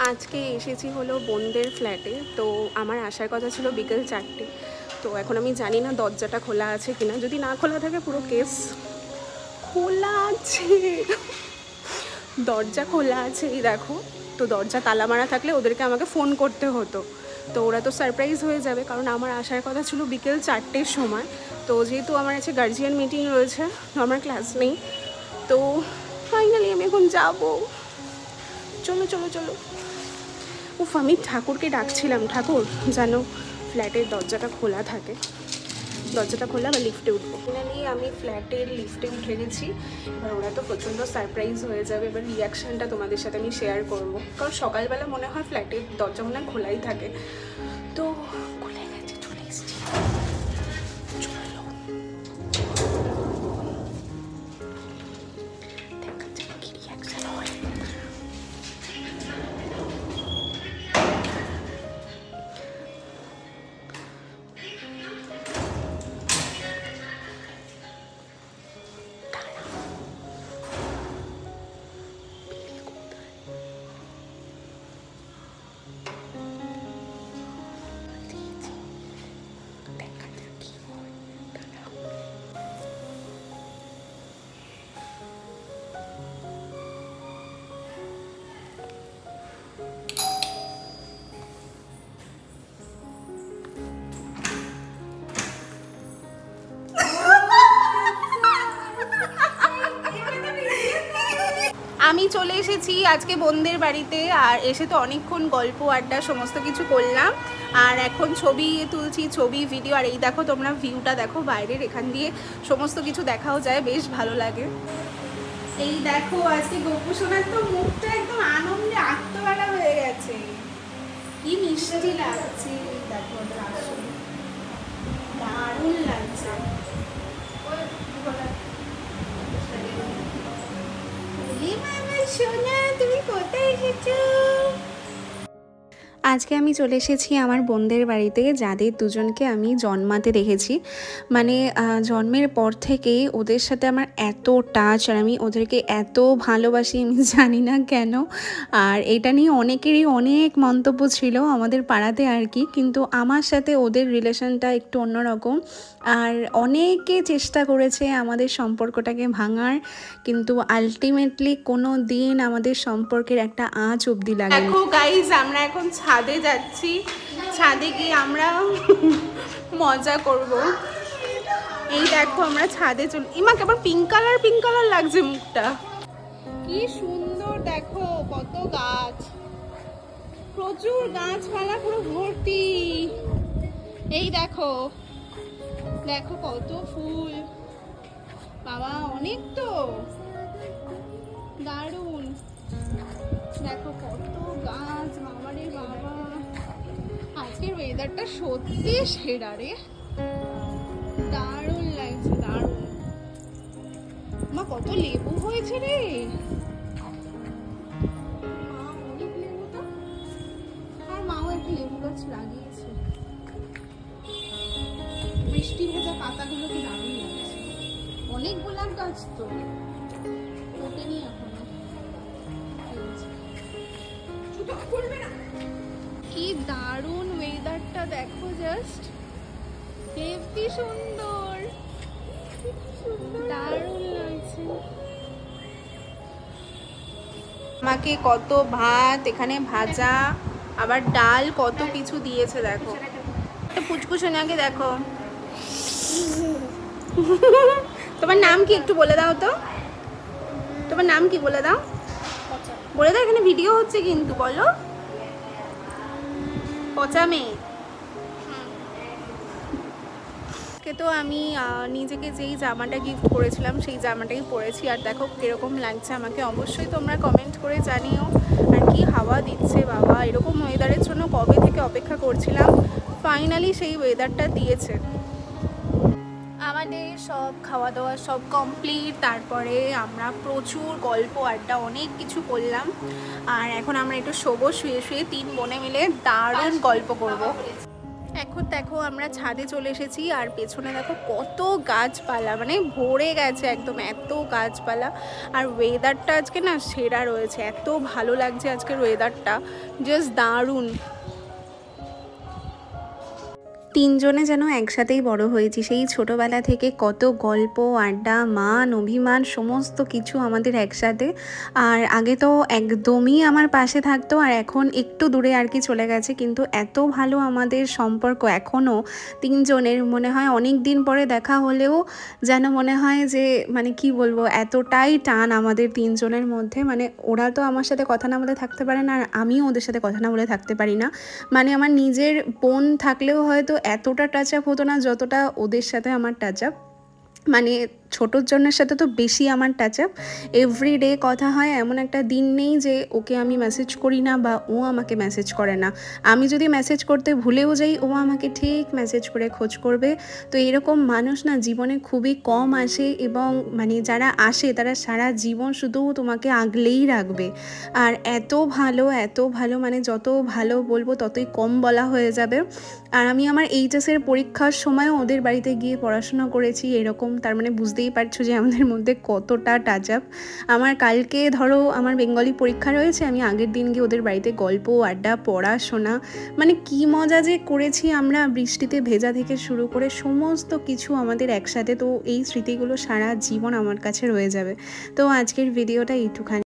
আজকে এসেছি হলো বোনদের ফ্ল্যাটে। তো আমার আসার কথা ছিল বিকেল 4টে। তো এখন আমি জানি না দরজাটা খোলা আছে কিনা। যদি না খোলা থাকে পুরো কেস। খোলা আছে, দরজা খোলা আছে, এই দেখো। তো দরজা তালা মারা থাকলে ওদেরকে আমাকে ফোন করতে হতো, তো ওরা তো সারপ্রাইজ হয়ে যাবে, কারণ আমার আসার কথা ছিল বিকেল 4টের সময়। তো যেহেতু আমার আছে গার্জিয়ান মিটিং রয়েছে, তো আমার ক্লাস নেই, তো ফাইনালি আমি এখন যাবো। চলো চলো চলো। উফ, আমি ঠাকুরকে ডাকছিলাম, ঠাকুর যেন ফ্ল্যাটের দরজাটা খোলা থাকে, দরজাটা খোলা বা লিফটে উঠবো। ফাইনালি আমি ফ্ল্যাটের লিফটে উঠে গেছি। এবার ওরা তো প্রচণ্ড সারপ্রাইজ হয়ে যাবে। এবার রিয়াকশানটা তোমাদের সাথে আমি শেয়ার করবো, কারণ সকালবেলা মনে হয় ফ্ল্যাটের দরজা মনে হয় খোলাই থাকে। তো খুলে গেছে, চলে এসেছি। আমি চলে এসেছি আজকে বোনদের বাড়িতে, আর এসে তো অনেকক্ষণ গল্প আড্ডা সমস্ত কিছু করলাম, আর এখন ছবি তুলছি, ছবি ভিডিও। আর এই দেখো তোমরা ভিউটা দেখো বাইরের, এখান দিয়ে সমস্ত কিছু দেখাও যায়, বেশ ভালো লাগে। এই দেখো আজকে গপু সোনার তো মুখটা একদম আনন্দে আত্মহারা হয়ে গেছে, কি মিষ্টি লাগছে। দেখো দারুণ লাগছে। সোনা, তুমি কোথায় এসেছো? আজকে আমি চলে এসেছি আমার বোনদের বাড়িতে, যাদের দুজনকে আমি জন্মাতে দেখেছি। মানে জন্মের পর থেকেই ওদের সাথে আমার এত টাচ, আর আমি ওদেরকে এত ভালোবাসি, আমি জানি না কেন। আর এটা নিয়ে অনেকেরই অনেক মন্তব্য ছিল আমাদের পাড়াতে আর কি, কিন্তু আমার সাথে ওদের রিলেশনটা একটু অন্যরকম। আর অনেকে চেষ্টা করেছে আমাদের সম্পর্কটাকে ভাঙার, কিন্তু আলটিমেটলি কোনো দিন আমাদের সম্পর্কের একটা আঁচ অবধি লাগে। দেখো গাইজ, আমরা এখন ছাদে যাচ্ছি, ছাদে গিয়ে আমরা মজা করব। এই দেখো আমরা ছাদে চলে, ইমাকে আবার পিঙ্ক কালার লাগছে মুখটা, কি সুন্দর। দেখো কত গাছ, প্রচুর গাছপালা পুরো ভর্তি। এই দেখো দেখো কত ফুল, বাবা অনেক তো, দারুণ। দেখো কত গাছ, বাবারে বাবা। আজকের ওয়েদারটা সত্যি সেরা রে, দারুণ লাগছে, দারুণ। মা কত লেবু হয়েছে রে, অনেক লেবু তো। আর মাও একটা লেবু গাছ লাগিয়েছে, বৃষ্টি ভেজা পাতাগুলো কি দারুণ লাগছে। অনেক গোলাপ গাছ তো ওঠেনি এখনো, কি দারুণ ওয়েদারটা দেখো, জাস্ট হেভি সুন্দর, দারুণ লাগছে। আমাকে কত ভাত, এখানে ভাজা, আবার ডাল, কত কিছু দিয়েছে। দেখো পুচকুসোনাকে দেখো। তোমার নাম কি একটু বলে দাও তো, তোমার নাম কি বলে দাও, বলে দাও, এখানে ভিডিও হচ্ছে কিন্তু, বলো। পচা মেয়ে। তো আমি নিজেকে যেই জামাটা গিফট করেছিলাম সেই জামাটাই পরেছি, আর দেখো কিরকম লাগছে আমাকে অবশ্যই তোমরা কমেন্ট করে জানিও। আর কি হাওয়া দিচ্ছে বাবা, এরকম ওয়েদারের জন্য কবে থেকে অপেক্ষা করছিলাম, ফাইনালি সেই ওয়েদারটা দিয়েছে। আমাদের সব খাওয়া দাওয়া সব কমপ্লিট, তারপরে আমরা প্রচুর গল্প আড্ডা অনেক কিছু করলাম, আর এখন আমরা একটু শোবো, শুয়ে শুয়ে 3 বোনে মিলে দারুণ গল্প করব। এখন দেখো আমরা ছাদে চলে এসেছি, আর পেছনে দেখো কত গাছপালা, মানে ভরে গেছে একদম, এত গাছপালা। আর ওয়েদারটা আজকে না সেরা রয়েছে, এত ভালো লাগছে আজকের ওয়েদারটা, জাস্ট দারুণ। তিনজনে যেন একসাথেই বড় হয়েছি, সেই ছোটোবেলা থেকে কত গল্প, আড্ডা, মান অভিমান সমস্ত কিছু আমাদের একসাথে। আর আগে তো একদমই আমার পাশে থাকতো, আর এখন একটু দূরে আর কি চলে গেছে, কিন্তু এত ভালো আমাদের সম্পর্ক এখনও তিনজনের। মনে হয় অনেক দিন পরে দেখা হলেও যেন মনে হয় যে মানে কি বলবো, এতটাই টান আমাদের তিনজনের মধ্যে। মানে ওরা তো আমার সাথে কথা না বলে থাকতে পারে না, আর আমিও ওদের সাথে কথা না বলে থাকতে পারি না। মানে আমার নিজের বোন থাকলেও হয়তো এতটা টাচ আপ হতো না যতটা ওদের সাথে আমার টাচ আপ। মানে ছোটোর জনের সাথে তো বেশি আমার টাচ আপ, এভরিডে কথা হয়, এমন একটা দিন নেই যে ওকে আমি মেসেজ করি না বা ও আমাকে মেসেজ করে না। আমি যদি মেসেজ করতে ভুলেও যাই, ও আমাকে ঠিক মেসেজ করে খোঁজ করবে। তো এরকম মানুষ না জীবনে খুবই কম আসে, এবং মানে যারা আসে তারা সারা জীবন শুধু তোমাকে আগলেই রাখবে। আর এত ভালো, এত ভালো, মানে যত ভালো বলবো ততই কম বলা হয়ে যাবে। আর আমি আমার এইচএসের পরীক্ষার সময়ও ওদের বাড়িতে গিয়ে পড়াশোনা করেছি এরকম, তার মানে বুঝতেই পারছো যে আমাদের মধ্যে কতটা টাচ আপ। আমার কালকে ধরো আমার বেঙ্গলি পরীক্ষা রয়েছে, আমি আগের দিন গিয়ে ওদের বাড়িতে গল্প, আড্ডা, পড়াশোনা, মানে কি মজা যে করেছি আমরা, বৃষ্টিতে ভেজা থেকে শুরু করে সমস্ত কিছু আমাদের একসাথে। তো এই স্মৃতিগুলো সারা জীবন আমার কাছে রয়ে যাবে। তো আজকের ভিডিওটা এইটুখানি।